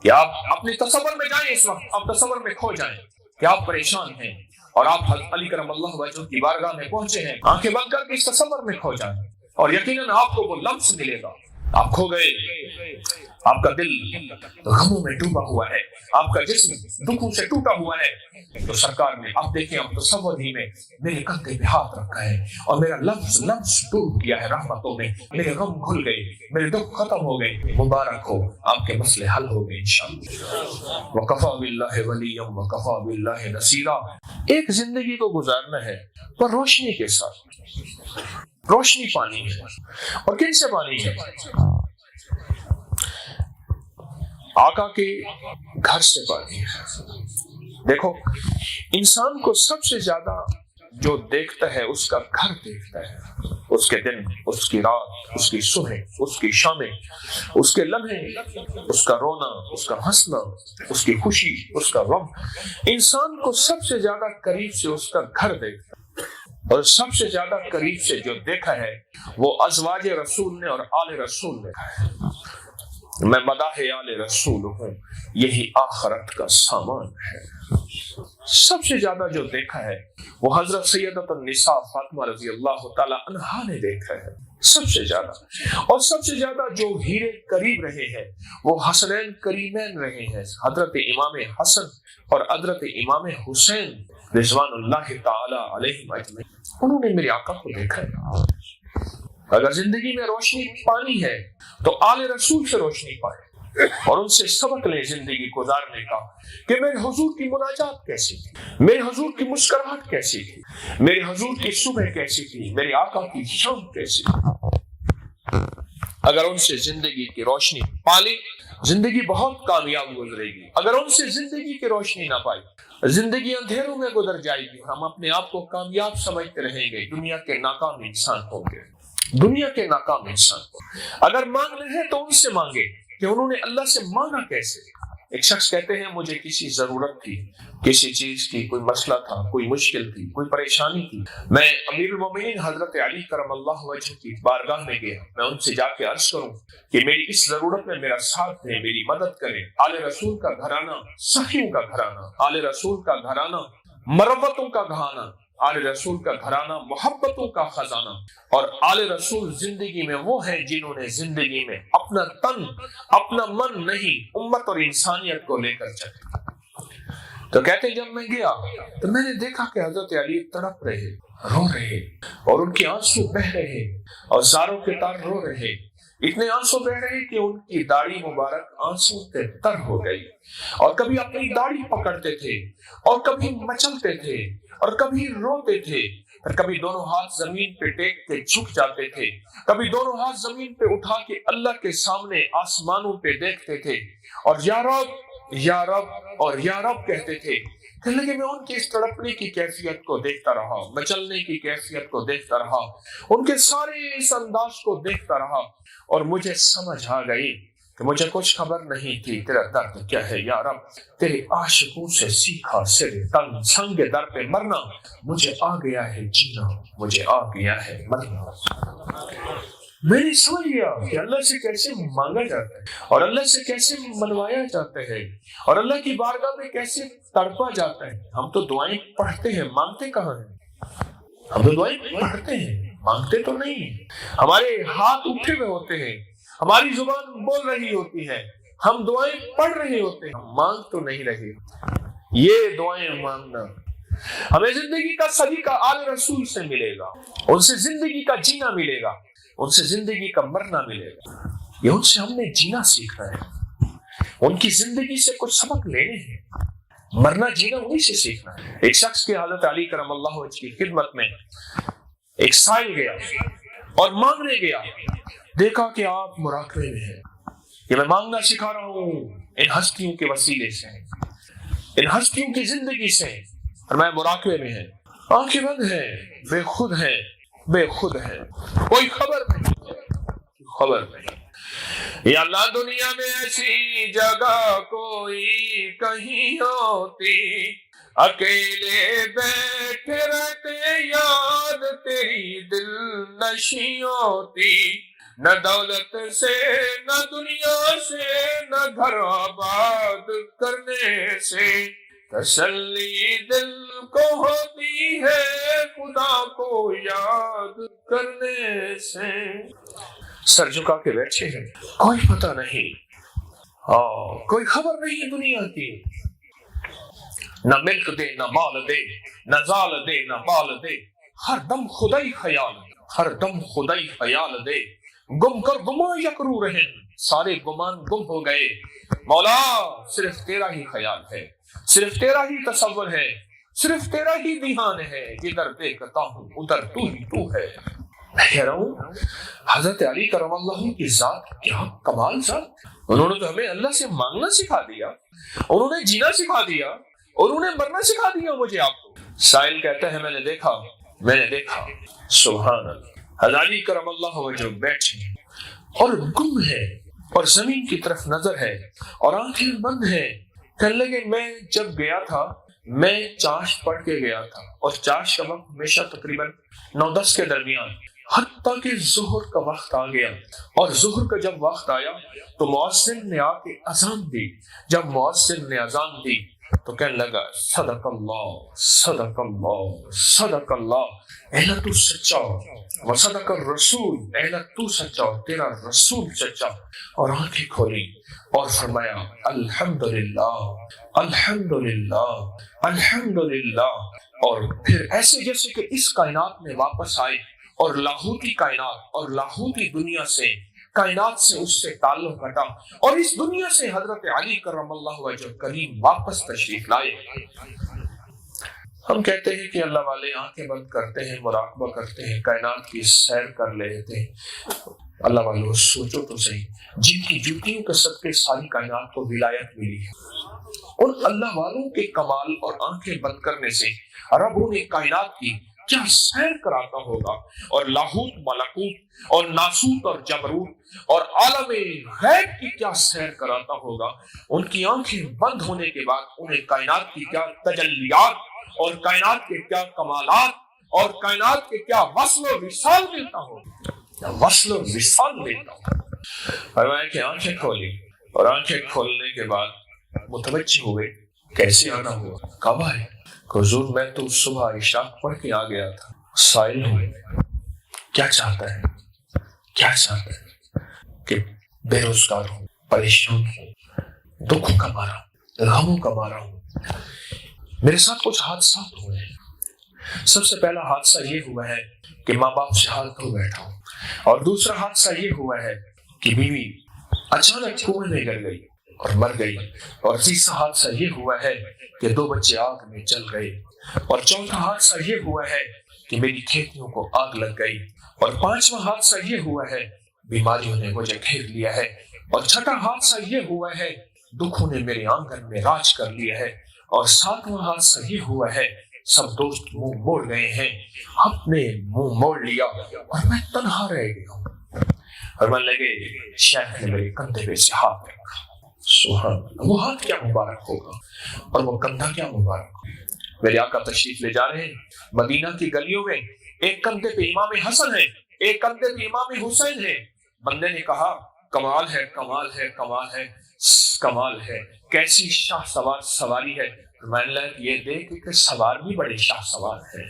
کہ آپ اپنے تصور میں جائیں، اس وقت آپ تصور میں کھو جائیں کہ آپ پریشان ہیں اور آپ حضرت علی کرم اللہ وجہ کی بارگاہ میں پہنچے ہیں، آنکھیں بند کر کے اس تصور میں کھو جائیں اور یقیناً آپ کو وہ لمس ملے گا۔ آپ کھو گئے، آپ کا دل غموں میں ڈوبا ہوا ہے، آپ کا جسم دکھوں سے ٹوٹا ہوا ہے، تو سرکار نے آپ دیکھیں آپ تصور ہی میں میرے کندھے پہ ہاتھ رکھا ہے اور میرا لفظ ڈوب گیا ہے رحمتوں میں، میرے غم کھل گئے، میرے دکھ ختم ہو گئے، مبارک ہو آپ کے مسئلے حل ہو گئے انشاءاللہ۔ وَكَفَى بِاللَّهِ وَلِيًّا وَكَفَى بِاللَّهِ نَصِيرًا۔ ایک زندگی کو گزارنا ہے پر روشنی کے ساتھ، روشنی پانی ہے، اور کن سے پانی ہے؟ آقا کے گھر سے پانی ہے۔ دیکھو انسان کو سب سے زیادہ جو دیکھتا ہے اس کا گھر دیکھتا ہے، اس کے دن، اس کی رات، اس کی صبح، اس کی شامیں، اس کے لمحے، اس کا رونا، اس کا ہنسنا، اس کی خوشی، اس کا غم۔ انسان کو سب سے زیادہ قریب سے اس کا گھر دیکھتا ہے، اور سب سے زیادہ قریب سے جو دیکھا ہے وہ ازواج رسول نے اور آل رسول نے دیکھا ہے۔ میں مداح آل رسول ہوں، یہی آخرت کا سامان ہے۔ سب سے زیادہ جو دیکھا ہے وہ حضرت سیدۃ النساء فاطمہ رضی اللہ تعالی عنہا نے دیکھا ہے، سب سے زیادہ۔ اور سب سے زیادہ جو ہیرے قریب رہے ہیں وہ حسنین کریمین رہے ہیں، حضرت امام حسن اور حضرت امام حسین رضوان اللہ تعالی علیہم اجمعین۔ انہوں نے میرے آقا کو دیکھا ہے۔ اگر زندگی میں روشنی پانی ہے تو آل رسول سے روشنی پائے اور ان سے سبق لیں زندگی گزارنے کا، کہ میرے حضور کی مناجات کیسی تھی، میرے حضور کی مسکراہٹ کیسی تھی، میرے حضور کی صبح کیسی تھی، میرے آقا کی شام کیسی تھی۔ اگر ان سے زندگی کی روشنی پالی زندگی بہت کامیاب گزرے گی، اگر ان سے زندگی کی روشنی نہ پائی زندگی اندھیروں میں گزر جائے گی، ہم اپنے آپ کو کامیاب سمجھتے رہیں گے، دنیا کے ناکام انسان ہوں گے، دنیا کے ناکام انسان کو۔ اگر مانگنا ہے تو ان سے مانگے کہ انہوں نے اللہ سے مانگا کیسے۔ ایک شخص کہتے ہیں مجھے کسی ضرورت تھی، کسی چیز کی کوئی مسئلہ تھا، کوئی مشکل تھی، کوئی پریشانی تھی، میں امیر المومنین حضرت علی کرم اللہ وجہ کی بارگاہ میں گیا، میں ان سے جا کے عرض کروں کہ میری اس ضرورت میں میرا ساتھ دیں، میری مدد کریں۔ آل رسول کا گھرانہ سخیوں کا گھرانہ، آل رسول کا گھرانہ مروتوں کا گھرانہ، آل رسول کا گھرانہ محبتوں کا خزانہ، اور آل رسول زندگی میں وہ ہیں جنہوں نے زندگی میں اپنا تن، اپنا من نہیں، امت اور انسانیت کو لے کر چلے۔ تو کہتے جب میں گیا تو میں نے دیکھا کہ حضرت علی تڑپ رہے، رو رہے، اور ان کے آنسو بہ رہے، اور زاروں کے تار رو رہے، اتنے آنسو بہ رہے کہ ان کی داڑھی مبارک آنسو سے تر ہو گئی، اور کبھی اپنی داڑھی پکڑتے تھے اور کبھی مچلتے تھے اور کبھی روتے تھے، اور کبھی دونوں ہاتھ زمین پہ ٹیک کے جھک جاتے تھے، کبھی دونوں ہاتھ زمین پہ اٹھا کے اللہ کے سامنے آسمانوں پہ دیکھتے تھے، اور یا رب یا رب اور یا رب کہتے تھے۔ کہنے لگے میں ان کی اس تڑپنے کی کیفیت کو دیکھتا رہا، مچلنے کی کیفیت کو دیکھتا رہا، ان کے سارے اس انداز کو دیکھتا رہا، اور مجھے سمجھ آ گئی کہ مجھے کچھ خبر نہیں تھی تیرا درد کیا ہے یا رب، تیرے عاشقوں سے سیکھا سرے تن، سنگ در پہ مرنا، مجھے آ گیا ہے جینا، مجھے آ گیا ہے مرنا۔ میں نے سمجھ گیا کہ اللہ سے کیسے مانگا جاتا ہے، اور اللہ سے کیسے منوایا جاتا ہے، اور اللہ کی بارگاہ میں کیسے تڑپا جاتا ہے۔ ہم تو دعائیں پڑھتے ہیں، مانگتے کہاں ہیں؟ ہم تو دعائیں پڑھتے ہیں، مانگتے تو نہیں ہیں۔ ہمارے ہاتھ اٹھے ہوئے ہوتے ہیں، ہماری زبان بول رہی ہوتی ہے، ہم دعائیں پڑھ رہے ہوتے ہیں، ہم مانگ تو نہیں رہے۔ یہ دعائیں مانگنا ہمیں زندگی کا سلیقہ آل رسول سے ملے گا، ان سے زندگی کا جینا ملے گا، ان سے زندگی کا مرنا ملے گا۔ یہ ان سے ہم نے جینا سیکھنا ہے، ان کی زندگی سے کچھ سبق لینے ہیں، مرنا جینا انہی سے سیکھنا ہے۔ ایک شخص کے حضرت علی کرم اللہ وجہ کی خدمت میں ایک سائل گیا اور مانگنے گیا، دیکھا کہ آپ مراقبے میں ہیں، کہ میں مانگنا سکھا رہا ہوں ان ہستیوں کے وسیلے سے، ان ہستیوں کی زندگی سے، اور میں مراقبے میں ہیں، آنکھیں بند ہیں، بے خود ہیں، بے خود ہیں، کوئی خبر نہیں، خبر نہیں۔ یا اللہ دنیا میں ایسی جگہ کوئی کہیں ہوتی، اکیلے بیٹھے رہتے یاد تیری دل نشیں ہوتی، نہ دولت سے نہ دنیا سے نہ گھر آباد کرنے سے تسلی دل کو ہوتی ہے خدا کو یاد کرنے سے۔ سر جھکا کے بیٹھے ہیں، کوئی پتہ نہیں، کوئی خبر نہیں دنیا کی، نہ ملک دے نہ مال دے، نہ زال دے نہ بال دے، ہر دم خدائی خیال، ہر دم خدائی خیال دے، گم کر گما یکرو رہن، سارے گمان گم ہو گئے، مولا صرف تیرا ہی خیال ہے، صرف تیرا ہی تصور ہے، صرف تیرا ہی دھیان ہے، جدھر دیکھتا ہوں ادھر تو ہی تو ہے۔ میں کہہ رہا ہوں حضرت علی کرم اللہ کی ذات کیا کمال ذات، انہوں نے تو ہمیں اللہ سے مانگنا سکھا دیا، انہوں نے جینا سکھا دیا، اور انہیں مرنا سکھا دیا مجھے آپ کو۔ سائل کہتا ہے میں نے دیکھا سبحان اللہ، حضرت علی کرم اللہ وجہ بیٹھے اور گم ہے اور زمین کی طرف نظر ہے اور آنکھیں بند ہیں۔ کہنے لگے میں جب گیا تھا میں چاشت پڑھ کے گیا تھا، اور چاشت کا وقت ہمیشہ تقریباً 9-10 کے درمیان، حتیٰ کہ ظہر کا وقت آ گیا، اور ظہر کا جب وقت آیا تو مؤذن نے آ کے اذان دی۔ جب مؤذن نے اذان دی تو کہنے لگا صدق اللہ صدق اللہ صدق اللہ، اے اللہ تو سچا، وصدق الرسول، اے اللہ تو سچا، تیرا رسول سچا۔ اور آنکھیں کھولی اور فرمایا الحمدللہ الحمدللہ الحمدللہ، اور پھر ایسے جیسے کہ اس کائنات میں واپس آئے اور لاہوتی کائنات اور لاہوتی دنیا سے، کائنات سے اس سے تعلق ہٹا، اور اس دنیا سے حضرت علی کرم اللہ وجہ کریم واپس تشریف لائے۔ ہم کہتے ہیں کہ اللہ والے آنکھیں بند کرتے ہیں، مراقبہ کرتے ہیں، کائنات کی سیر کر لیتے ہیں۔ اللہ والوں سوچو تو صحیح، جن کی جوتیوں کے صدقے ساری کائنات کو ولایت ملی ہے، ان اللہ والوں کے کمال اور آنکھیں بند کرنے سے رب انہیں کائنات کی کیا سیر کراتا ہوگا، اور لاہوت ملکوت اور ناسوت اور جبروت اور عالم غیب کی کیا سیر کراتا ہوگا۔ ان کی آنکھیں بند ہونے کے بعد انہیں کائنات کی کیا تجلیات اور کائنات کے کیا کمالات اور کائنات کے کیا وصل و وصال ملتا ہوگا، وصل و وصال ملتا ہوگا۔ فرمایا کہ آنکھیں کھولی، اور آنکھیں کھولنے کے بعد متوجہ ہوئے کیسے آنا ہوا، کب آئے؟ حضور میں تو صبح عشاء پڑھ کے آ گیا تھا۔ سائل ہوں کیا چاہتا ہے، کیا چاہتا ہے کہ بے روزگار ہوں، پریشان ہوں، دکھوں کا مارا ہوں، غموں کا مارا ہوں۔ میرے ساتھ کچھ حادثات ہوئے ہیں۔ سب سے پہلا حادثہ یہ ہوا ہے کہ ماں باپ سے حال دھو بیٹھا ہوں، اور دوسرا حادثہ یہ ہوا ہے کہ بیوی اچانک کنویں میں گر گئی اور مر گئی، اور تیسرا حادثہ یہ ہوا ہے کہ 2 بچے آگ میں جل گئے، اور چوتھا حادثہ یہ ہوا ہے کہ میری کھیتیوں کو آگ لگ گئی، اور 5واں حادثہ یہ ہوا ہے بیماریوں نے مجھے گھیر لیا ہے، اور 6واں حادثہ یہ ہوا ہے دکھوں نے میرے آنگن میں راج کر لیا ہے، اور 7واں حادثہ یہ ہوا ہے سب دوست منہ موڑ گئے ہیں، ہم نے منہ موڑ لیا اور میں تنہا رہ گیا ہوں۔ اور من لگے شیخ نے میرے کندھے پہ سے ہاتھ رکھا، سبحان اللہ، وہ ہاتھ کیا مبارک ہوگا اور وہ کندھا کیا مبارک ہوگا۔ میرے آقا تشریف لے جا رہے ہیں مدینہ کی گلیوں میں، ایک کندھے پہ امام حسن ہے، ایک کندھے پہ امام حسین ہے۔ بندے نے کہا کمال ہے کمال ہے کمال ہے کمال ہے، کیسی شاہ سوار سواری ہے۔ میں نے یہ دیکھ کہ سوار بھی بڑے شاہ سوار ہے۔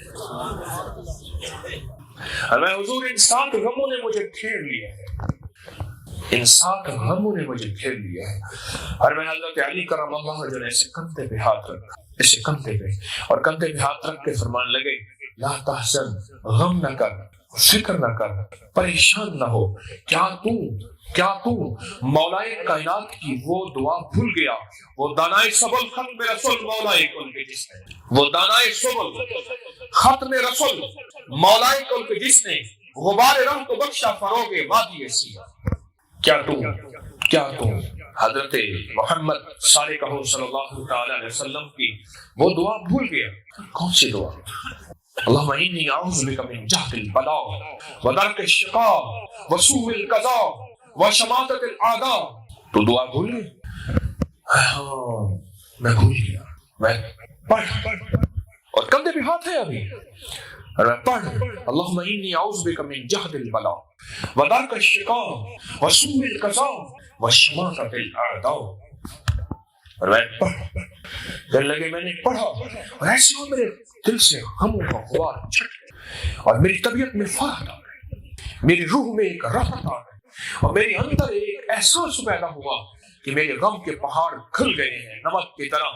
اور میں حضور ان 7 غموں نے مجھے گھیر لیا ہے، ان 7 غموں نے مجھے گھیر لیا ہے۔ اور میں حضرت علی کرم اللہ وجہ نے اسے کندھے پہ ہاتھ رکھا، اسے کندھے پہ، اور کندھے پہ ہاتھ رکھ کے فرمان لگے لا تحزن، غم نہ کر، فکر نہ کر، پریشان نہ ہو، کیا تو مولائے کائنات کی وہ دعا بھول گیا، وہ دانائے سبل ختم رسول مولائے کل کے جس نے، وہ دانائے سبل ختم رسول مولائے کل کے جس نے غبار رنگ کو بخشا فروغ وادی سیاہ۔ کیا تو حضرت محمد صلی اللہ تعالی علیہ وسلم کی وہ دعا بھول گیا؟ کون سی دعا؟ اللہم انی اعوذ بک من جہد البلاء ودرک الشقاء وسوء القضاء وشماتت الاعداء۔ تو دعا بھول گئے؟ ہاں میں بھول گیا، میں پڑھ اور کندھے پہ ہاتھ ہے ابھی۔ اور میں پڑھ اللہم انی اعوذ بک من جہد البلاء ودرک الشقاء وسوء القضاء وشماتۃ الاعداء. اور میں پڑھ دل لگے میں نے پڑھا اور ایسے ہو میرے دل سے غموں کا غبار چھٹ گیا اور میری طبیعت میں فرحت آ گئی, میری روح میں ایک راحت آ گئی اور میرے اندر ایک احساس پیدا ہوا کہ میرے غم کے پہاڑ کھل گئے ہیں نمک کی طرح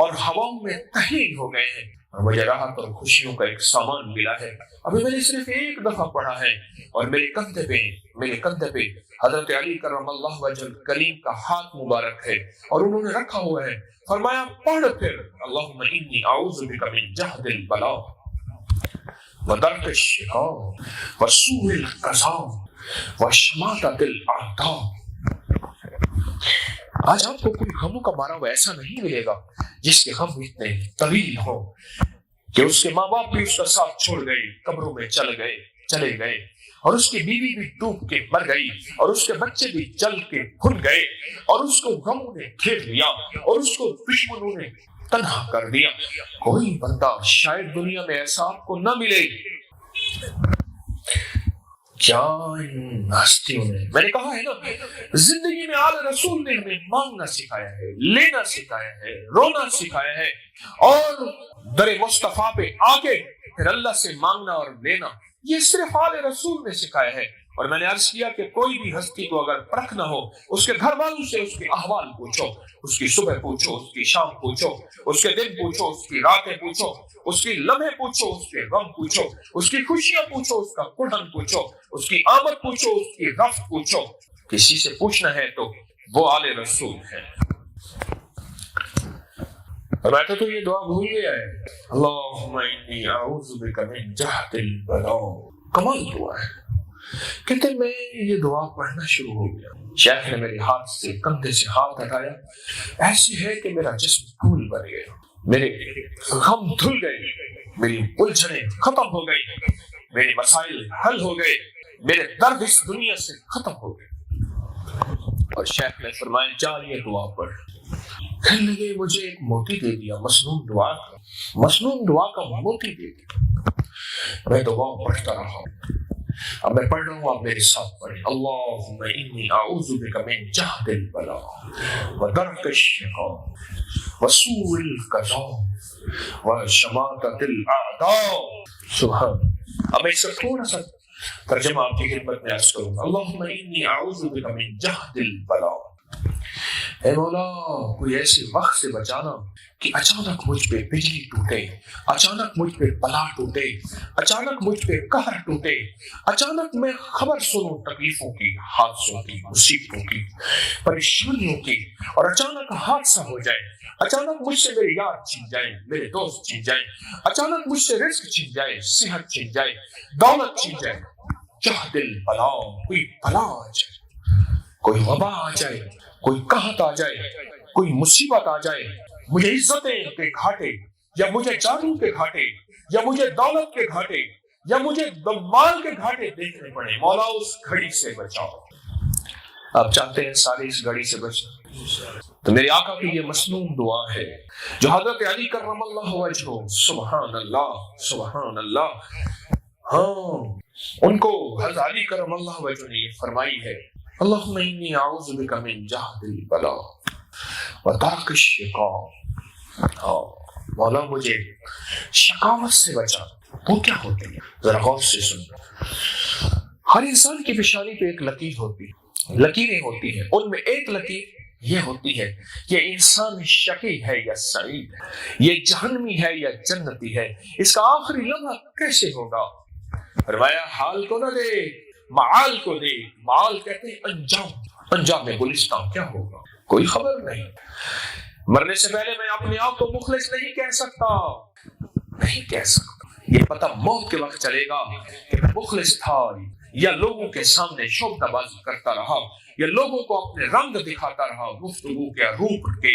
اور ہواؤں میں تحلیل ہو گئے ہیں اور مجھے راحت اور خوشیوں کا ایک سامان ملا ہے. ابھی میں نے صرف ایک دفعہ پڑھا ہے اور میرے کندھے پہ حضرت علی کرم اللہ وجہ الکریم کا ہاتھ مبارک ہے اور انہوں نے رکھا ہوا ہے. فرمایا پڑھ پھر اللہم انی اعوذ بک من جہد البلاء ودرک الشقاء وسوء القضاء وشماتۃ الاعداء. آج آپ کو کوئی غموں کا مارا ہوا ایسا نہیں ملے گا جس کے غم اتنے طویل ہوں کہ اس کے ماں باپ بھی اس کا ساتھ چھوڑ گئے, قبروں میں چلے گئے اور اس کی بیوی بھی ڈوب کے مر گئی اور اس کے بچے بھی جل کے بھن گئے اور اس کو غموں نے گھیر لیا اور اس کو دشمنوں نے تنہا کر دیا. کوئی بندہ شاید دنیا میں ایسا آپ کو نہ ملے. کیا ان ہستیوں نے, میں نے کہا ہے نا, زندگی میں آل رسول نے ہمیں مانگنا سکھایا ہے, لینا سکھایا ہے, رونا سکھایا ہے اور در مصطفیٰ پہ آ کے پھر اللہ سے مانگنا اور لینا, یہ صرف آل رسول نے سکھایا ہے. اور میں نے عرض کیا کہ کوئی بھی ہستی کو اگر پرکھنا ہو اس کے گھر والوں سے اس کے احوال پوچھو, اس کی صبح پوچھو, اس کی شام پوچھو, اس کے دن پوچھو, اس کی راتیں پوچھو, اس کی لمحے پوچھو, اس کے غم پوچھو, اس کی خوشیاں پوچھو, اس کا کڑھن پوچھو, اس کی آمد پوچھو, اس کی رفت پوچھو. کسی سے پوچھنا ہے تو وہ آل رسول ہے. میں تو یہ دعا بھول گیا ہے, اللہم انی اعوذ بک من جہد البلاء. کمال دعا ہے. کہتے میں یہ دعا پڑھنا شروع ہو گیا, شیخ نے میرے ہاتھ سے کندھے سے ہاتھ ہٹایا, ایسی ہے کہ میرا جسم پھول بن گیا, میرے غم دھل گئے, میری الجھنیں ختم ہو گئی, میرے مسائل حل ہو گئے, میرے درد اس دنیا سے ختم ہو گئے. اور شیخ نے فرمایا جا یہ دعا پڑھ. کہنے لگے مجھے ایک موتی دے دیا, مسنون دعا کا موتی دے دیا. میں دعا پڑھتا رہا. اب میں پڑھ رہا ہوں, آپ میرے ساتھ پڑھیں. اللہم انی اعوذ بک من جہد البلاء ودرک الشقاء وسوء القضاء وشماتۃ الاعداء. سبحان. اب میں اس کا تھوڑا سا ترجمہ آپ کی خدمت میں عرض کروں گا. اللہم انی اعوذ بک من جہد البلاء. اے مولا کوئی ایسے وقت سے بچانا کہ اچانک مجھ پہ بجلی ٹوٹے, اچانک مجھ پہ بلا ٹوٹے, اچانک مجھ پہ قہر ٹوٹے, اچانک میں خبر سنوں تکلیفوں کی, حادثوں کی, مصیبتوں کی, پریشانیوں کی, اور اچانک حادثہ ہو جائے, اچانک مجھ سے میرے یار چھن جائیں, میرے دوست چھن جائیں, اچانک مجھ سے رزق چھن جائے, صحت چھن جائے, دولت چھن جائے. جہد البلاء, کوئی بلا آ جائے, کوئی وبا آ جائے, کوئی قحط آ جائے, کوئی مصیبت آ جائے, مجھے عزتیں کے گھاٹے یا مجھے جادو کے گھاٹے یا مجھے دولت کے گھاٹے یا مجھے مال کے گھاٹے دیکھنے پڑے, مولا اس گھڑی سے بچاؤ. آپ چاہتے ہیں سارے اس گھڑی سے بچنا, تو میرے آقا کی یہ مسنون دعا ہے جو حضرت علی کرم اللہ وجہہ, سبحان اللہ سبحان اللہ, ہاں ان کو حضرت علی کرم اللہ وجہہ نے یہ فرمائی ہے. اللہم انی اعوذ بک من جہد البلاء ودرک الشقاء. مولا مجھے شقاوت سے بچا. وہ کیا ہوتے ہیں ذرا غور سے سن. ہر انسان کی پیشانی پہ ایک لکیر ہوتی ہے, لکیریں ہوتی ہیں. ان میں ایک لکیر یہ ہوتی ہے یہ انسان شقی ہے یا سعید ہے, یہ جہنمی ہے یا جنتی ہے, اس کا آخری لمحہ کیسے ہوگا. فرمایا حال کو نہ دے, معال کو دے. معال کہتے ہیں انجام, انجام میں گلستان کیا ہوگا کوئی خبر نہیں. مرنے سے پہلے میں اپنے آپ کو مخلص نہیں کہہ سکتا, نہیں کہہ سکتا. یہ پتہ موت کے وقت چلے گا کہ میں مخلص تھا یا لوگوں کے سامنے شوخ بازی کرتا رہا یا لوگوں کو اپنے رنگ دکھاتا رہا گفتگو کے روپ کے.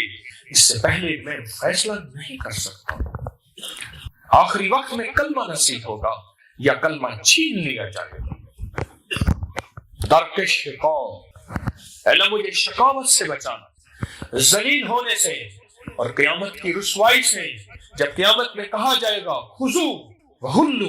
اس سے پہلے میں فیصلہ نہیں کر سکتا. آخری وقت میں کلمہ نصیب ہوگا یا کلمہ چھین لیا جائے گا. درک شقاء, اللہ مجھے شقاوت سے بچانا, ذلیل ہونے سے اور قیامت کی رسوائی سے. جب قیامت میں کہا جائے گا خذو وہلو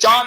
4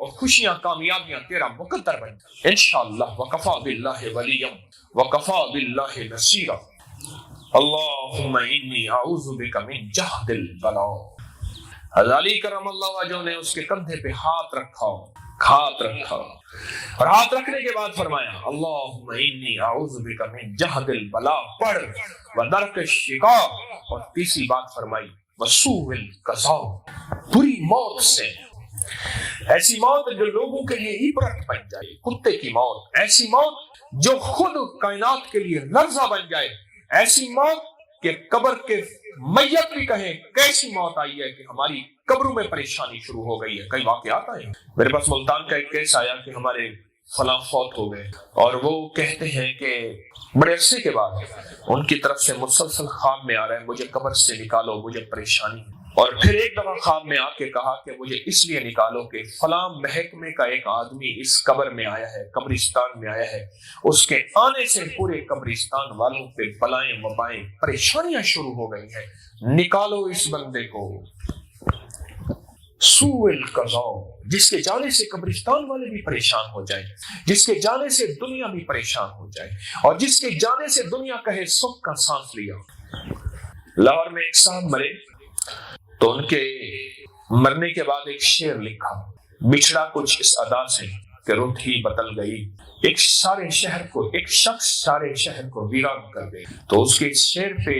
اور خوشیاں کامیابیاں تیرا مقدر بن جائیں انشاءاللہ۔ وکفا باللہ ولیا وکفا باللہ نصیرا۔ اللہم انی اعوذ بک من جہد البلاء۔ حضرت علی کرم اللہ وجہہ نے اس کے کندھے پہ ہاتھ رکھا اور ہاتھ رکھنے کے بعد فرمایا اللہم انی اعوذ بک من جہد البلاء پڑھ ودرک الشقاء، اور تیسری بات فرمائی وسوء القضاء، بری موت سے، ایسی موت جو لوگوں کے لیے عبرت بن جائے، کتے کی موت، ایسی موت جو خود کائنات کے لیے لرزہ بن جائے، ایسی موت کہ قبر کے میت بھی کہیں کیسی موت آئی ہے کہ ہماری قبروں میں پریشانی شروع ہو گئی ہے۔ کئی واقعات آئے، میرے پاس ملتان کا ایک کیس آیا کہ ہمارے فلاں فوت ہو گئے، اور وہ کہتے ہیں کہ بڑے عرصے کے بعد ان کی طرف سے مسلسل خواب میں آ رہا ہے مجھے قبر سے نکالو، مجھے پریشانی ہے۔ اور پھر ایک دفعہ خواب میں آ کے کہا کہ مجھے اس لیے نکالو کہ فلاں محکمے کا ایک آدمی اس قبر میں آیا ہے، قبرستان میں آیا ہے، اس کے آنے سے پورے قبرستان والوں پہ بلائیں وبائیں پریشانیاں شروع ہو گئی ہیں، نکالو اس بندے کو۔ سوء القضاء، جس کے جانے سے قبرستان والے بھی پریشان ہو جائیں، جس کے جانے سے دنیا بھی پریشان ہو جائے، اور جس کے جانے سے دنیا کہے سکھ کا سانس لیا۔ لاہور میں ایک صاحب مرے تو ان کے مرنے کے بعد ایک شعر لکھا، بچھڑا کچھ اس ادا سے کہ رت ہی بدل گئی، ایک شخص سارے شہر کو ویران کر گئے۔ تو اس کے شعر پہ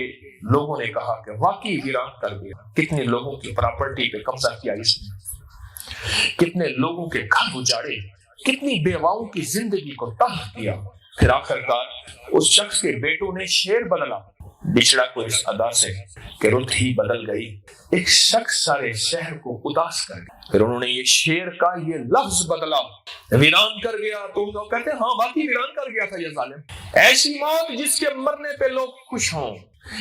لوگوں نے کہا کہ واقعی ویران کر گیا، کتنے لوگوں کی پراپرٹی پہ قبضہ کیا اس نے، کتنے لوگوں کے گھر اجاڑے، کتنی بیواؤں کی زندگی کو تلخ کیا۔ پھر آخرکار اس شخص کے بیٹوں نے شعر بدلا، بچھڑا کو اس ادا سے کہ رت ہی بدل گئی، ایک شخص سارے شہر کو اداس کر گیا۔ پھر انہوں نے یہ شعر کا یہ لفظ بدلا، ویران کر گیا، تو وہ کہتے ہیں ہاں واقعی ویران کر گیا تھا یہ ظالم۔ ایسی موت جس کے مرنے پہ لوگ خوش ہوں،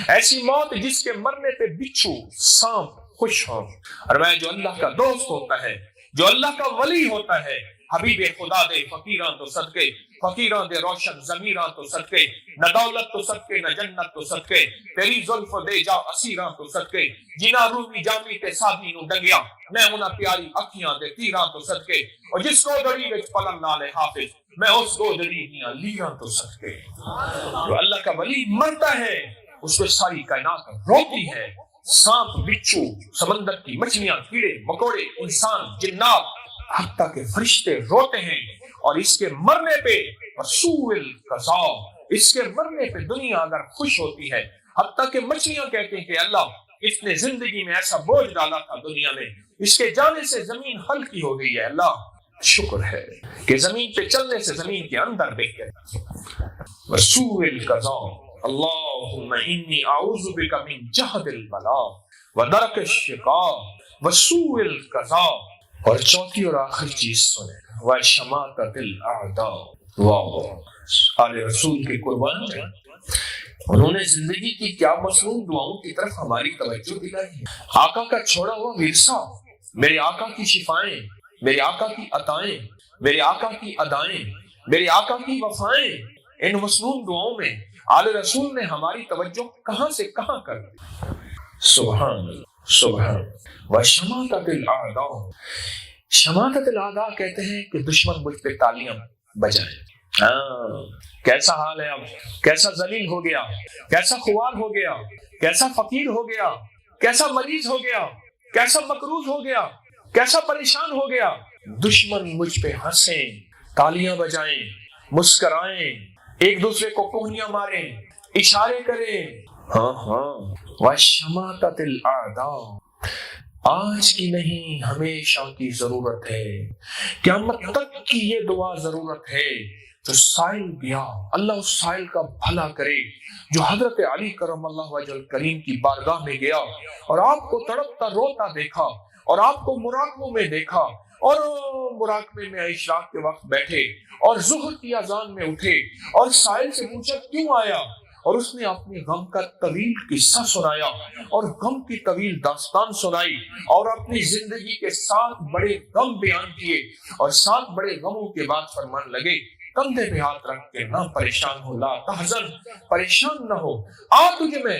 ایسی موت جس کے مرنے پہ بچھو سانپ خوش ہوں۔ اور میں جو اللہ کا دوست ہوتا ہے، جو اللہ کا ولی ہوتا ہے، حبیب خدا دے فقیراں تو صدقے، فقیراں دے روشن ضمیراں تو صدقے، نہ دولت تو صدقے نہ جنت تو صدقے، تیری زلف دے جا اسیراں تو صدقے، جنا رومی جامی تے سادی نو ڈنگیا، میں انہاں پیاری اکھیاں دے تیراں تو صدقے، اور جس کو گڑی وچ پلن نالے حافظ، میں اس کو جڑی دیاں لیاں تو صدقے۔ جو اللہ کا ولی مرتا ہے اس کو ساری کائنات روتی ہے، سانپ بچھو، سمندر کی مچھلیاں، کیڑے مکوڑے، انسان، جنات، حتیٰ کہ فرشتے روتے ہیں۔ اور اس کے مرنے پہ وسوء القضاء، اس کے مرنے پہ دنیا اگر خوش ہوتی ہے، حتیٰ کہ مچھلیاں کہتے ہیں کہ اللہ اس نے زندگی میں ایسا بوجھ ڈالا تھا دنیا میں، اس کے جانے سے زمین ہلکی ہو گئی ہے، اللہ شکر ہے کہ زمین پہ چلنے سے زمین کے اندر بہہ گئے۔ وسوء القضاء، اللہم انی اعوذ بک من جہد البلاء ودرک الشقاء وسوء القضاء۔ اور چوتھی اور آخری چیز سنیں، وشماتۃ الاعداء۔ واہ، آل رسول کے قربان ہیں، انہوں نے زندگی کی کیا مصنون دعاؤں کی طرف ہماری توجہ دلائی ہے۔ آقا کا چھوڑا ہوا ورثہ، میرے آقا کی شفائیں، میرے آقا کی عطائیں، میرے آقا کی ادائیں، میرے آقا کی وفائیں، ان مصنون دعاؤں میں آل رسول نے ہماری توجہ کہاں سے کہاں کر دی۔ سبحان سبحان۔ وشماتۃ الاعداء، شماتۃ الاعداء کہتے ہیں کہ دشمن مجھ پہ تالیاں بجائیں۔ کیسا حال ہے اب، کیسا ذلیل ہو گیا، کیسا خوار ہو گیا، کیسا فقیر ہو گیا، کیسا مریض ہو گیا، کیسا مقروض ہو گیا، کیسا پریشان ہو گیا۔ دشمن مجھ پہ ہنسیں، تالیاں بجائیں، مسکرائیں، ایک دوسرے کو کوہنیاں ماریں، اشارے کریں۔ ہاں وشماتۃ الاعداء، آج کی نہیں ہمیشہ کی ضرورت ہے، قیامت تک کی یہ دعا ضرورت ہے۔ جو سائل گیا اللہ اس سائل کا بھلا کرے، جو حضرت علی کرم اللہ وجہ الکریم کی بارگاہ میں گیا اور آپ کو تڑپتا روتا دیکھا، اور آپ کو مراقبوں میں دیکھا، اور مراقبے میں اشراق کے وقت بیٹھے اور ظہر کی اذان میں اٹھے اور سائل سے پوچھا کیوں آیا، اور اس نے اپنے غم کا طویل قصہ سنایا اور غم کی طویل داستان سنائی، اور اپنی زندگی کے 7 بڑے غم بیان کیے، اور 7 بڑے غموں کے بعد فرمان لگے کندھے پہ ہاتھ رکھ کے نہ پریشان ہو، لا تحزن، پریشان نہ ہو، آ تجھے میں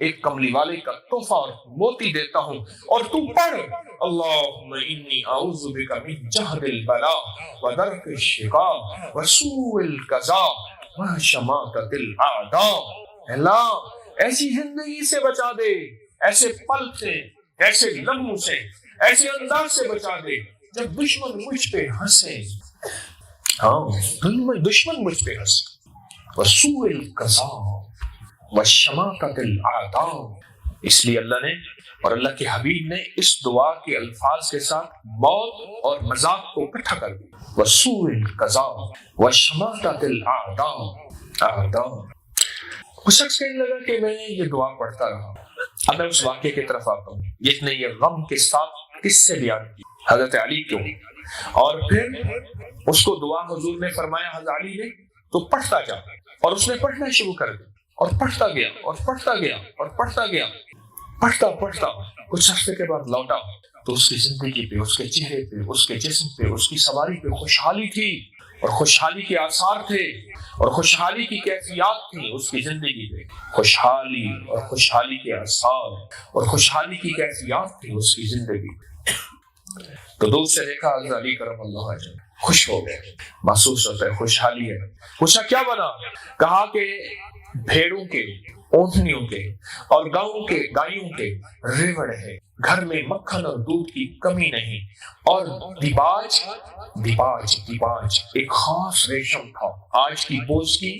ایک کملی والے کا تحفہ اور موتی دیتا ہوں، اور تو پڑھ اللہم انی اعوذ بک من جہد البلاء ودرک الشقاء وسوء القضاء وشماتۃ الاعداء۔ اللہ ایسی زندگی سے بچا دے، ایسے پل سے، ایسے لمحوں سے، ایسے انداز سے بچا دے جب دشمن مجھ پہ ہنسے، دشمن مجھ پہ ہنسے، وسوء القضاء وشماتۃ الاعداء۔ اس لیے اللہ نے اور اللہ کے حبیب نے اس دعا کے الفاظ کے ساتھ موت اور مذاق کو اکٹھا کر دیا، وسوء القضاء وشماتۃ الاعداء۔ وہ شخص کہنے لگا کہ میں یہ دعا پڑھتا رہا۔ اب میں اس واقعے کی طرف آتا ہوں جس نے یہ غم کے ساتھ قصے بیان کی، حضرت علی کیوں، اور پھر اس کو دعا حضور نے فرمایا حضرت علی نے تو پڑھتا جا، اور اس نے پڑھنا شروع کر دیا، اور پڑھتا گیا اور پڑھتا گیا اور پڑھتا گیا، پڑھتا پڑھتا کچھ عرصے کے بعد لوٹا تو اس کی زندگی پہ، اس کے چہرے پہ، اس کے جسم پہ، اس کی سواری پہ خوشحالی تھی، اور خوشحالی کے آثار تھے، اور خوشحالی کی کیفیات تھیں اس کی زندگی پہ، خوشحالی اور خوشحالی کے آثار اور خوشحالی کی کیفیات تھی اس کی زندگی پہ۔ تو دور سے دیکھا حضرت علی کرم اللہ وجہ خوش ہو گئے، محسوس ہوتا ہے خوشحالی ہے۔ پوچھا کیا بنا؟ کہا کہ بھیڑوں کے، اونٹنیوں کے اور گاؤں کے گایوں کے ریوڑ ہے، گھر میں مکھن اور دودھ کی کمی نہیں، اور دیباج ایک خاص ریشم تھا، آج کی بوجھ کی،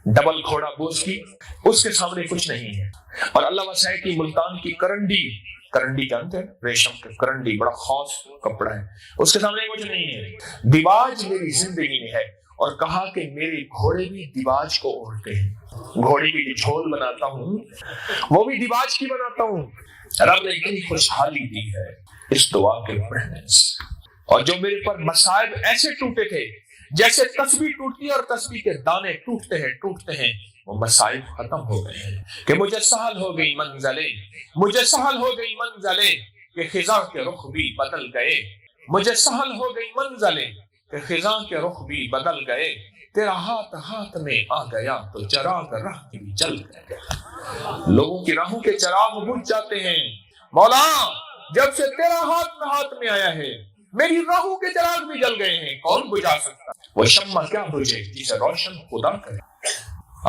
ڈبل گھوڑا بوجھ کی، اس کے سامنے کچھ نہیں ہے، اور اللہ وسائے کی ملتان کی کرنڈی جانتے ہیں، ریشم کے کرنڈی بڑا خاص کپڑا ہے، اس کے سامنے کچھ نہیں ہے، دیباج میری زندگی میں ہے، اور کہا کہ میرے گھوڑے بھی دیباج کو اوڑھتے ہیں، گھوڑے کی جو جھول بناتا ہوں وہ بھی دیباج کی بناتا ہوں۔ رب نے اتنی خوشحالی دی ہے اس دعا کے پڑھنے سے، اور جو میرے پر مصائب ایسے ٹوٹے تھے جیسے تسبیح ٹوٹتی ہے اور تسبیح کے دانے ٹوٹتے ہیں، وہ مصائب ختم ہو گئے ہیں کہ مجھے سہل ہو گئی منزلیں کہ خزاں کے رخ بھی بدل گئے، مجھے سہل ہو گئی منزلیں کہ خزاں کے رخ بھی بدل گئے، تیرا ہاتھ میں آ گیا تو چراغ راہ کے بھی جل گئے۔ لوگوں کی راہوں کے چراغ بجھ جاتے ہیں، مولا جب سے تیرا ہاتھ میں آیا ہے میری راہوں کے چراغ بھی جل گئے ہیں، کون بجھا سکتا؟ وہ شمع کیا بجھے جسے روشن خدا کرے۔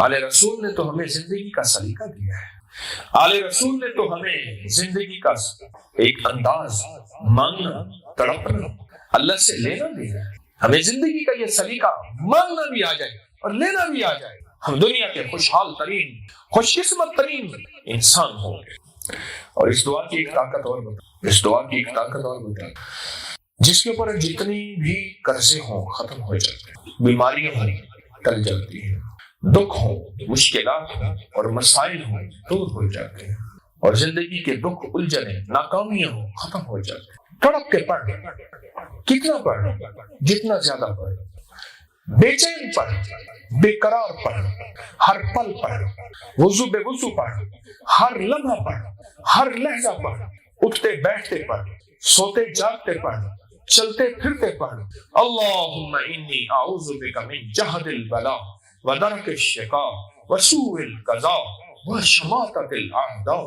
آل رسول نے تو ہمیں زندگی کا سلیقہ دیا ہے، آل رسول نے تو ہمیں زندگی کا ایک انداز، مانگنا، تڑپنا، اللہ سے لینا دینا ہے۔ ہمیں زندگی کا یہ سلیقہ مانگنا بھی آ جائے اور لینا بھی آ جائے، ہم دنیا کے خوشحال ترین، خوش قسمت ترین انسان ہوں گے۔ اور اس دعا کی ایک طاقت اور بتا، جس کے اوپر جتنی بھی قرضے ہوں ختم ہو جاتے ہیں، بیماریاں ہوں ٹل جاتی ہیں، دکھ ہوں، مشکلات ہوں اور مسائل ہوں دور ہو جاتے ہیں، اور زندگی کے دکھ، الجھنیں، ناکامیاں ہوں ختم ہو جاتے ہیں۔ تڑپ کے پڑھ، کتنا پڑھ، جتنا زیادہ پڑھ، بے چین پڑھ، بے قرار پڑھ، ہر پل پڑھ، وضو بے وضو پڑھ، ہر لمحہ پڑھ، ہر لہجہ پڑھ، اٹھتے بیٹھتے پڑھ، سوتے جاگتے پڑھ، چلتے پھرتے پڑھ۔ اللہم انی اعوذ بک من جہد البلاء ودرک الشقاء وسوء القضاء وشماتۃ الاعداء۔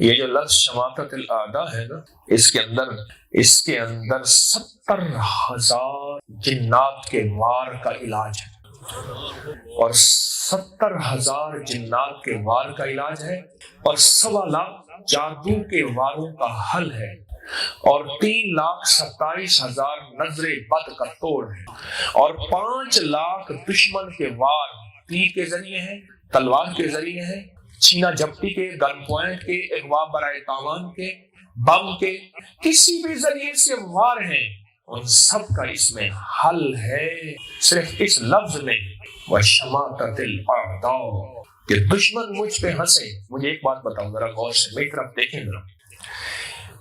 یہ جو لفظ شماتۃ الاعداء ہے نا، اس کے اندر 70,000 جنات کے وار کا علاج ہے، اور 70,000 جنات کے وار کا علاج ہے، اور 1.25 جادو کے واروں کا حل ہے، اور 3,27,000 نظر بد کا توڑ ہے، اور 5 لاکھ دشمن کے وار تیر کے ذریعے ہیں، تلوار کے ذریعے ہیں، چھینا جھپٹی کے، گن پوائنٹ کے، اغوا برائے تاوان کے، بم کے، کسی بھی ذریعے سے وار ہیں، ان سب کا اس میں حل ہے، صرف اس لفظ میں وشماتۃ الاعداء، کہ دشمن مجھ پہ ہنسے۔ مجھے ایک بات بتاؤ ذرا غور سے، میری طرف دیکھیں ذرا،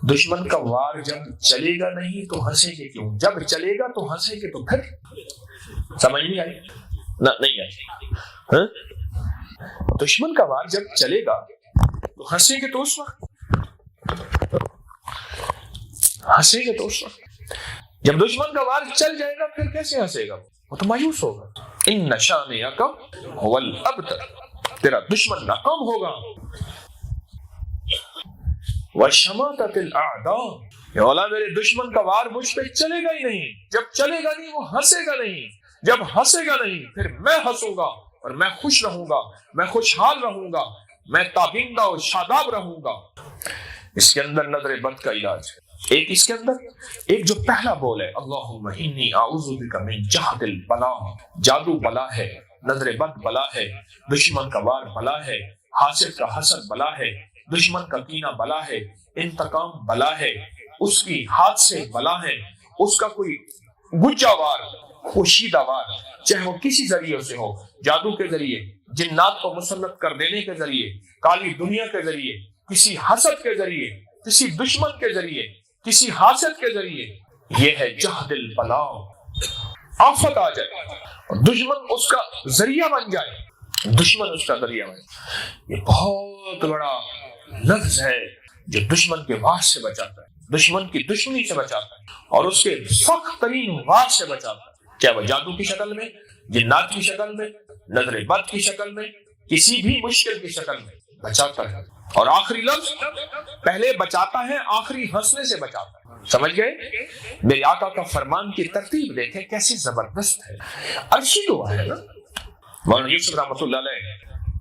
دشمن کا وار جب چلے گا نہیں تو ہنسے گے کیوں؟ جب چلے گا تو ہنسے گے تو پھر سمجھ نہیں آئی؟ نہیں آئی۔ دشمن کا وار جب چلے گا تو ہنسیں گے تو اس وقت، جب دشمن کا وار چل جائے گا پھر کیسے ہنسے گا؟ وہ تو مایوس ہوگا۔ ان شانئک هو الابتر، تیرا دشمن ناکام ہوگا۔ وشماتت الاعداء، یا مولا میرے دشمن کا وار مجھ پہ چلے گا ہی نہیں، جب چلے گا نہیں وہ ہنسے گا نہیں، جب ہنسے گا نہیں پھر میں ہنسوں گا اور میں خوش رہوں گا، میں خوشحال رہوں گا، میں تابندہ و شاداب رہوں گا۔ اس کے اندر نظر بد کا علاج ہے۔ ایک اس کے اندر ایک جو پہلا بول ہے، اللہم انی اعوذ بک من جہد البلاء، جادو بلا ہے، نظر بد بلا ہے، دشمن کا وار بلا ہے، حاسد کا حسد بلا ہے، دشمن کا کینہ بلا ہے، انتقام بلا ہے، اس کی ہاتھ سے بلا ہے، اس کا کوئی گجا وار، خوشیدہ وار، چاہے وہ کسی ذریعے سے ہو، جادو کے ذریعے، جنات کو مسلط کر دینے کے ذریعے، کالی دنیا کے ذریعے، کسی حسد کے ذریعے، کسی دشمن کے ذریعے، کسی حاسد کے ذریعے، یہ ہے جہد البلاء۔ آفت آ جائے اور دشمن اس کا ذریعہ بن جائے، دشمن اس کا ذریعہ بن جائے، یہ بہت بڑا لفظ ہے جو دشمن کے وار سے بچاتا ہے، دشمن کی دشمنی سے بچاتا ہے اور اس کے سخت ترین وار سے بچاتا ہے، چاہے وہ جادو کی شکل میں، جنات کی شکل میں، نظر بد کی شکل میں، کسی بھی مشکل کی شکل میں بچاتا ہے۔ اور آخری لفظ پہلے بچاتا ہے، آخری ہنسنے سے بچاتا ہے۔ سمجھ گئے؟ میرے آقا کا فرمان کی ترتیب دیکھیں کیسی زبردست ہے، عرشی دعا ہے نا۔ مولانا یوسف رحمۃ اللہ علیہ،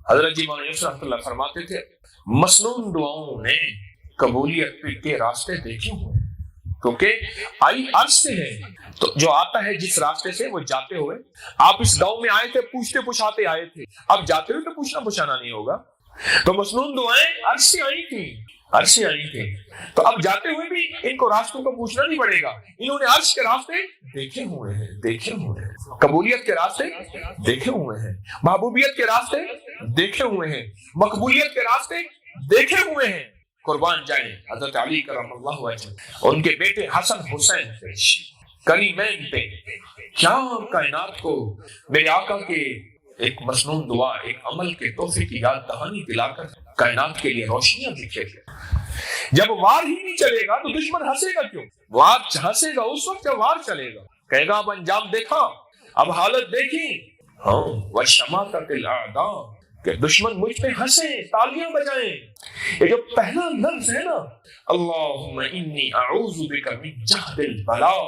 حضرت جی مولانا یوسف رحمۃ اللہ فرماتے تھے مسنون دعاؤں نے قبولیت کے راستے دیکھے ہوئے، کیونکہ آئی عرش سے ہے، تو جو آتا ہے جس راستے سے وہ جاتے ہوئے، آپ اس گاؤں میں آئے تھے پوچھتے پوچھاتے آئے تھے، اب جاتے ہوئے تو پوچھنا پوچھانا نہیں ہوگا، تو مسنون دعائیں عرش سے آئی تھی، عرش سے آئی تھی، تو اب جاتے ہوئے بھی ان کو راستوں کو پوچھنا نہیں پڑے گا، انہوں نے عرش کے راستے دیکھے ہوئے ہیں، دیکھے ہوئے ہیں، قبولیت کے راستے دیکھے ہوئے ہیں، محبوبیت کے راستے دیکھے ہوئے ہیں، مقبولیت کے راستے دیکھے ہوئے ہیں۔ قربان جائیں حضرت علی کرم اللہ وجہ، ان کے بیٹے حسن حسین پہ، کریمین پہ، کیا کائنات کو میرے آقا کے ایک مسنون دعا، ایک عمل کے تحفے کی یاد دہانی دلا کر کائنات کے لیے روشنیاں دکھے گی۔ جب وار ہی نہیں چلے گا تو دشمن ہنسے گا کیوں؟ وار ہنسے گا اس وقت جب وار چلے گا، کہے گا اب انجام دیکھا، اب حالت دیکھی۔ ہاں وشماتت الاعداء، کہ دشمن مجھ پہ ہنسے، تالیاں بجائیں۔ یہ جو پہلا لفظ ہے نا، اللہم انی اعوذ بک من جہد البلاء،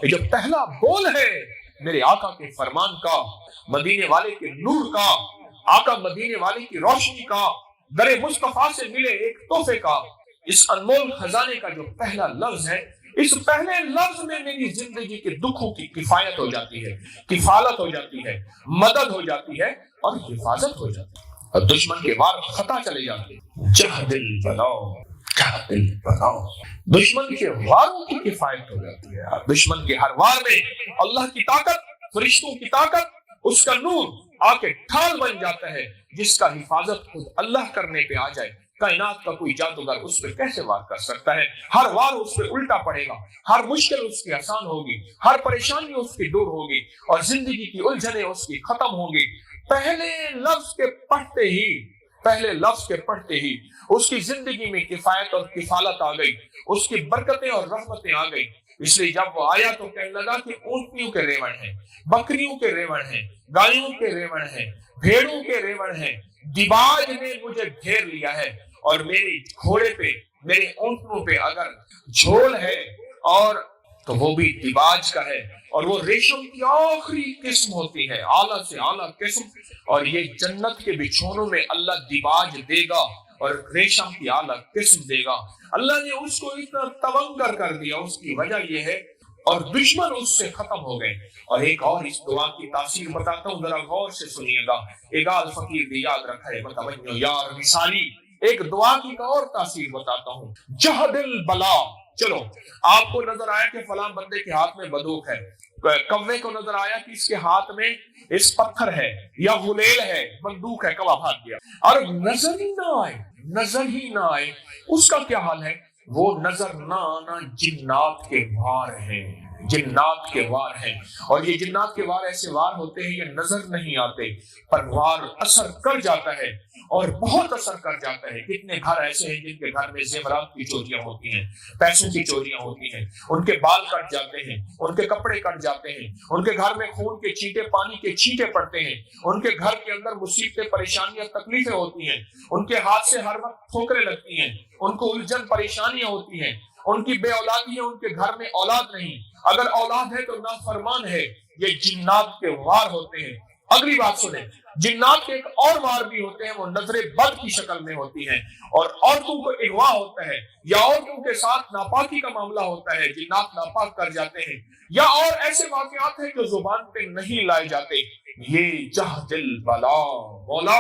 یہ جو پہلا بول ہے میرے آقا کے فرمان کا، مدینے والے کے نور کا، آقا مدینے والے کی روشنی کا، در مصطفیٰ سے ملے ایک تحفے کا، اس انمول خزانے کا جو پہلا لفظ ہے، اس پہلے لفظ میں میری زندگی کے دکھوں کی کفایت ہو جاتی ہے، کفالت ہو جاتی ہے، مدد ہو جاتی ہے اور حفاظت ہو جاتی ہے، اور دشمن کے وار خطا چلے جاتے ہیں۔ جہد البلاء، جہد البلاء، دشمن کے واروں کی کفایت ہو جاتی ہے، دشمن کے ہر وار میں اللہ کی طاقت، فرشتوں کی طاقت، اس کا نور آ کے ڈھال بن جاتا ہے، جس کا حفاظت خود اللہ کرنے پہ آ جائے، کائنات کا کوئی جادوگر اس پہ کیسے وار کر سکتا ہے؟ ہر وار اس پہ الٹا پڑے گا، ہر مشکل اس کی آسان ہوگی، ہر پریشانی اس کی دور ہوگی، اور زندگی کی الجھنیں اس کی ختم ہوگی۔ پہلے لفظ کے پڑھتے ہی اس کی زندگی میں کفایت اور کفالت آ گئی، اس کی برکتیں اور رحمتیں آ گئی۔ اس لیے جب وہ آیا تو کہنے لگا کہ اونٹنیوں کے ریوڑ ہیں، بکریوں کے ریوڑ ہیں، گایوں کے ریوڑ ہیں، بھیڑوں کے ریوڑ ہیں، دیباج نے مجھے گھیر لیا ہے، اور میری گھوڑے پہ، میرے اونٹنوں پہ اگر جھول ہے اور تو وہ بھی دیباج کا ہے، اور وہ ریشم کی آخری قسم ہوتی ہے، اعلیٰ سے اعلیٰ قسم، اور یہ جنت کے بچھونوں میں اللہ دیباج دے گا اور ریشم کی اعلیٰ قسم دے گا۔ اللہ نے اس کو اتنا تونگر کر دیا، اس کی وجہ یہ ہے، اور دشمن اس سے ختم ہو گئے۔ اور ایک اور اس دعا کی تاثیر بتاتا ہوں، ذرا غور سے سنیے گا، اقال فقیر نے یاد رکھا ہے، متوجہ یار مثالی، ایک دعا کی اور تاثیر بتاتا ہوں، جہد البلاء۔ چلو آپ کو نظر آیا کہ فلاں بندے کے ہاتھ میں بندوق ہے، کوے کو نظر آیا کہ اس کے ہاتھ میں اس پتھر ہے یا غلیل ہے، بندوق ہے، کوا بھاگ گیا، اور نظر ہی نہ آئے، اس کا کیا حال ہے؟ وہ نظر نہ آنا جنات کے وار ہیں، جنات کے وار ہیں، اور یہ جنات کے وار ایسے وار ہوتے ہیں، یہ نظر نہیں آتے پر وار اثر کر جاتا ہے، اور بہت اثر کر جاتا ہے. کتنے گھر ایسے ہیں جن کے گھر میں زیورات کی چوریاں ہوتی ہیں, پیسوں کی چوریاں ہوتی ہیں, ان کے بال کٹ جاتے ہیں, ان کے کپڑے کٹ جاتے ہیں, ان کے گھر میں خون کے چھینٹے, پانی کے چھینٹے پڑتے ہیں, ان کے گھر کے اندر مصیبتیں, پریشانیاں, تکلیفیں ہوتی ہیں, ان کے ہاتھ سے ہر وقت ٹھوکریں لگتی ہیں, ان کو الجھن پریشانیاں ہوتی ہیں, ان کی بے اولادی ہے, ان کے گھر میں اولاد نہیں, اگر اولاد ہے تو نافرمان ہے. یہ جنات کے وار ہوتے ہیں. اگلی بات سنیں, جنات کے ایک اور وار بھی ہوتے ہیں, وہ نظر بد کی شکل میں ہوتی ہیں اور عورتوں کو اغوا ہوتا ہے یا عورتوں کے ساتھ ناپاکی کا معاملہ ہوتا ہے, جنات ناپاک کر جاتے ہیں, یا اور ایسے واقعات ہیں جو زبان پہ نہیں لائے جاتے. یہ جہد البلا, مولا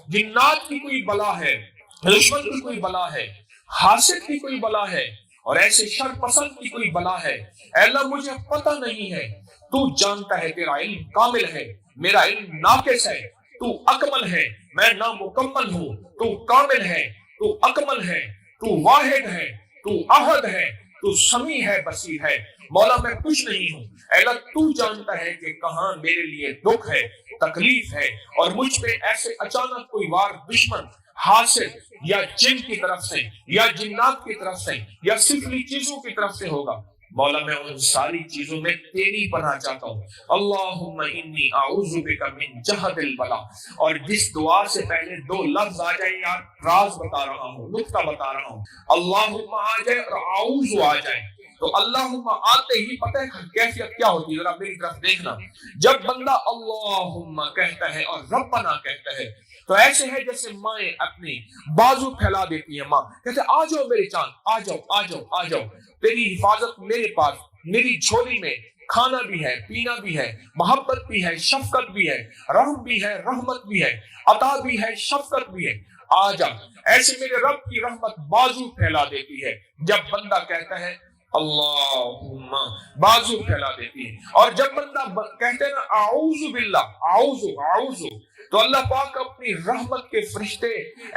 جنات کی کوئی بلا ہے, دشمن کی کوئی بلا ہے, حاسد کی کوئی بلا ہے, اور ایسے شر پسند کی کوئی بلا ہے. اے اللہ مجھے پتہ نہیں ہے, تو جانتا ہے, تیرا علم کامل ہے, میرا علم ناقص ہے, تو اکمل ہے, میں نامکمل ہوں, تو کامل ہے, تو اکمل ہے, تو واحد ہے, تو احد ہے, تو سمیع ہے, بصیر ہے. مولا میں کچھ نہیں ہوں. اے اللہ تو جانتا ہے کہ کہاں میرے لیے دکھ ہے, تکلیف ہے, اور مجھ پہ ایسے اچانک کوئی وار دشمن, حاسد یا جن کی طرف سے یا جنات کی طرف سے یا سفلی چیزوں کی طرف سے ہوگا. مولا میں ان ساری چیزوں میں تیری پناہ چاہتا ہوں. اللہم انی اعوذ بک من جہد البلا. اور جس دعا سے پہلے دو لفظ آ جائے, یار راز بتا رہا ہوں, نکتہ بتا رہا ہوں, اللہم آ جائے اور اعوذ آ جائے, تو اللہم آتے ہی پتہ ہے کیفیت کیا ہوتی ہے, ذرا میری طرف دیکھنا. جب بندہ اللہم کہتا ہے اور ربنا کہتا ہے تو ایسے ہے جیسے مائیں اپنی بازو پھیلا دیتی ہیں. ماں کہتے ہیں آ جاؤ میری چاند, آ جاؤ, آ جاؤ, آ جاؤ, تیری حفاظت میرے پاس, میری جھولی میں کھانا بھی ہے, پینا بھی ہے, محبت بھی ہے, شفقت بھی ہے, رحم بھی ہے, رحمت بھی ہے, عطا بھی ہے, شفقت بھی ہے. آ جا. ایسے میرے رب کی رحمت بازو پھیلا دیتی ہے. جب بندہ کہتا ہے اللہم, بازو پھیلا دیتی ہے. اور جب بندہ کہتے ہیں نا اعوذ باللہ, اعوذ اعوذ, تو اللہ پاک اپنی رحمت کے فرشتے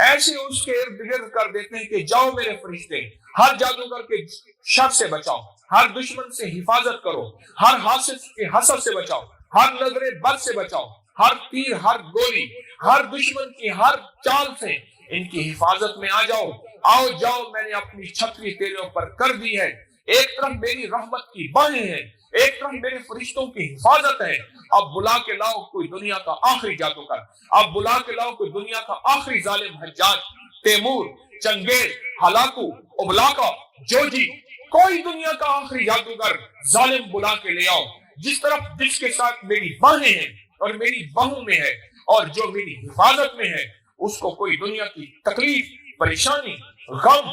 ایسے اس کے ارد گرد کر دیتے ہیں کہ جاؤ میرے فرشتے, ہر جادوگر کے شر سے بچاؤ, ہر دشمن سے حفاظت کرو, ہر حاسد کے حسد سے بچاؤ, ہر نظر بد سے بچاؤ, ہر تیر, ہر گولی, ہر دشمن کی ہر چال سے ان کی حفاظت میں آ جاؤ. آؤ جاؤ, میں نے اپنی چھتری تیرے اوپر کر دی ہے. ایک طرف میری رحمت کی باہیں ہیں, ایک طرف میرے فرشتوں کی حفاظت ہے. اب بلا کے لاؤ کوئی دنیا کا آخری جادوگر, اب بلا کے لاؤ کوئی دنیا کا آخری ظالم, حجاج, تیمور, چنگیز, ہلاکو, ابلاکا, جوجی, کوئی دنیا کا آخری جادوگر ظالم بلا کے لے آؤ. جس کے ساتھ میری باہیں ہیں اور میری باہوں میں ہے اور جو میری حفاظت میں ہے, اس کو کوئی دنیا کی تکلیف, پریشانی, غم,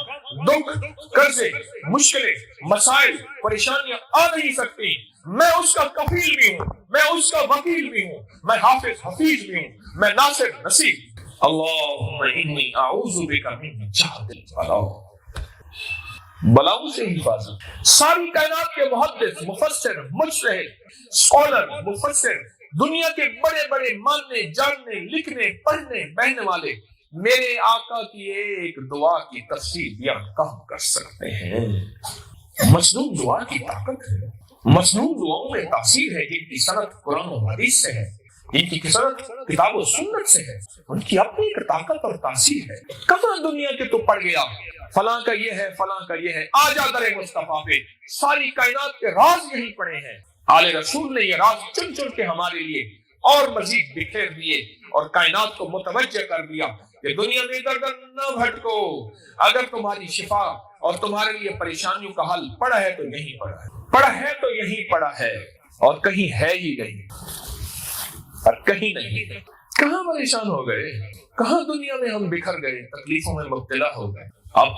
دکھ, قرضے, مشکلیں, مسائل, پریشانیاں آ نہیں سکتی. میں اس کا کفیل بھی ہوں, میں اس کا وکیل بھی ہوں, میں حافظ حفیظ بھی ہوں, میں ناصر نصیر. اللہم انی اعوذ بک من جہد البلا, بلاؤں سے حفاظت. ساری کائنات کے محدث, مفسر, مجتہد, اسکالر, مفسر, دنیا کے بڑے بڑے ماننے, جاننے, لکھنے, پڑھنے, بہنے والے میرے آقا کی ایک دعا کی تفسیر بیان کہاں کر سکتے ہیں. مصنون دعا کی طاقت ہے, مصنون دعاؤں میں تاثیر ہے, جن کی سند قرآن و حدیث سے ہے, جن کی سند کتاب و سنت سے ہے, ان کی اپنی ایک طاقت اور تاثیر ہے. کہاں دنیا کے تو پڑ گیا فلاں کا یہ ہے, فلاں کا یہ ہے, آ جا در مصطفیٰ پہ, ساری کائنات کے راز یہی پڑے ہیں. آل رسول نے یہ راز چن چن کے ہمارے لیے اور مزید بکھیر دیے اور کائنات کو متوجہ کر دیا کہ دنیا میں ادھر ادھر نہ بھٹکو. اگر تمہاری شفا اور تمہارے لیے پریشانیوں کا حل پڑا ہے تو یہیں پڑا ہے, پڑا ہے تو یہیں پڑا ہے, اور کہیں ہے ہی نہیں, اور کہیں نہیں ہے. کہاں پریشان ہو گئے, کہاں دنیا میں ہم بکھر گئے, تکلیفوں میں مبتلا ہو گئے. اب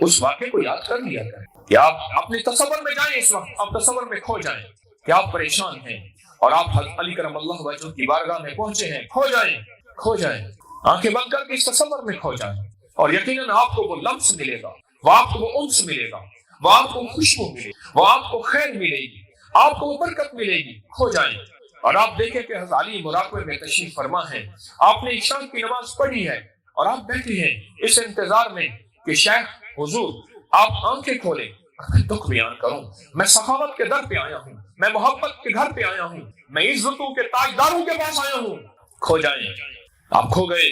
اس واقعے کو یاد کر لیا کریں کہ آپ اپنے تصور میں جائیں, اس وقت آپ تصور میں کھو جائیں کہ آپ پریشان ہیں اور آپ حضرت علی کرم اللہ وجہ کی بارگاہ میں پہنچے ہیں. کھو جائیں, کھو جائیں, آنکھیں بند کر کے اس تصور میں کھو جائیں, اور یقیناً آپ کو وہ لمس ملے گا, وہ آپ کو وہ انس ملے گا, وہ آپ کو خوشبو ملے گی, وہ آپ کو خیر ملے گی, آپ کو برکت ملے گی. کھو جائیں. اور آپ دیکھیں کہ حضرت علی مراقبے میں تشریف فرما ہے, آپ نے عشاء کی نماز پڑھی ہے اور آپ بیٹھے ہیں اس انتظار میں کہ شیخ حضور آپ آنکھیں کھولیں, میں دکھ بیان کروں. میں سخاوت کے در پہ آیا ہوں, میں محبت کے گھر پہ آیا ہوں, میں عزتوں کے تاجداروں کے پاس آیا ہوں. کھو جائیں. آپ کھو گئے,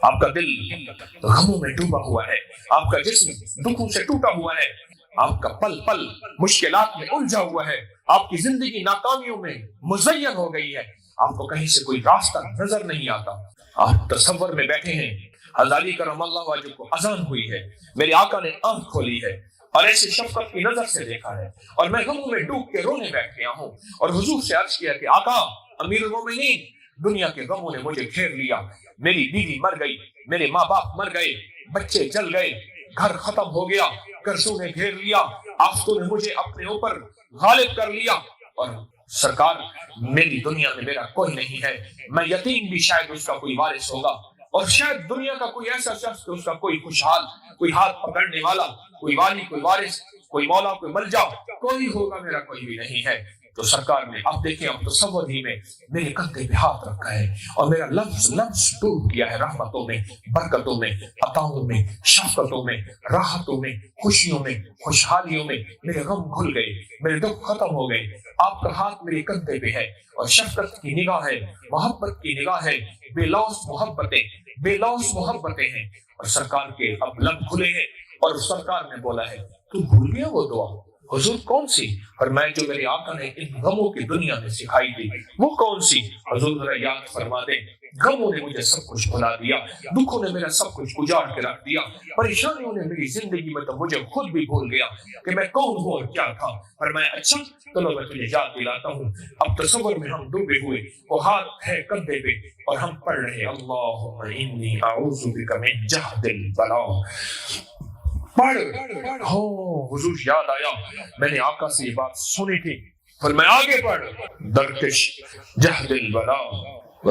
آپ کا دل غموں میں ڈوبا ہوا ہے، آپ کا جسم دکھوں سے ٹوٹا ہوا ہے، آپ کا پل پل مشکلات میں الجھا ہوا ہے، آپ کی زندگی ناکامیوں میں مزین ہو گئی ہے، آپ کو کہیں سے کوئی راستہ نظر نہیں آتا، آپ تصور میں بیٹھے ہیں۔ حضرت علی کرم اللہ وجہ کو اذان ہوئی ہے، میرے آقا نے آنکھ کھولی ہے اور ایسے شفقت کی نظر سے دیکھا ہے، اور میں غموں میں ڈوب کے رونے بیٹھ گیا ہوں، اور حضور سے عرض کیا کہ آقا امیر المومنین، دنیا کے غموں نے مجھے گھیر لیا، میری بیوی مر گئی، میرے ماں باپ مر گئے، بچے جل گئے، گھر ختم ہو گیا، قرضوں نے گھیر لیا، آفتوں نے مجھے اپنے اوپر غالب کر لیا، اور سرکار میری دنیا میں میرا کوئی نہیں ہے، میں یتیم بھی شاید اس کا کوئی وارث ہوگا، اور شاید دنیا کا کوئی ایسا شخص کہ اس کا کوئی خوشحال، کوئی ہاتھ پکڑنے والا، کوئی والی، کوئی وارث، کوئی مولا، کوئی ملجا کوئی ہوگا، میرا کوئی بھی نہیں ہے۔ تو سرکار نے اب دیکھیں، اب تصور ہی میں میرے کندھے پہ ہاتھ رکھا ہے اور میرا لفظ لفظ ڈوب کیا ہے رحمتوں میں، برکتوں میں، عطاؤں میں، شفقتوں میں، راحتوں میں، خوشیوں میں، خوشحالیوں میں۔ میرے غم کھل گئے، میرے دکھ ختم ہو گئے، آپ کا ہاتھ میرے کندھے پہ ہے، اور شفقت کی نگاہ ہے، محبت کی نگاہ ہے، بے لوث محبتیں، بے لوث محبتیں ہیں۔ اور سرکار کے اب لب کھلے ہیں، اور سرکار نے بولا ہے تو بھول گیا وہ دعا؟ حضور کون سی؟ اور میں جو میرے آقا نے ان غموں کی دنیا میں سکھائی تھی وہ کون سی؟ حضور ذرا یاد فرما دیں۔ غموں نے مجھے سب کچھ بھلا دیا، دکھوں نے میرا سب کچھ اجاڑ کے رکھ دیا، پریشانیوں نے میری زندگی میں تو مجھے خود بھی بھول گیا کہ میں کون ہوں اور کیا تھا۔ اور میں اچھا چلو میں تجھے یاد دلاتا ہوں۔ اب تصور میں ہم ڈوبے ہوئے، وہ ہاتھ ہے کندھے پہ اور ہم پڑھ رہے اللہم انی اعوذ بک من جہد البلاء۔ پڑھ ہو حضور یاد آیا، میں نے آقا سے یہ بات سنی تھی، پھر میں آگے پڑھ درکش جہد البلاء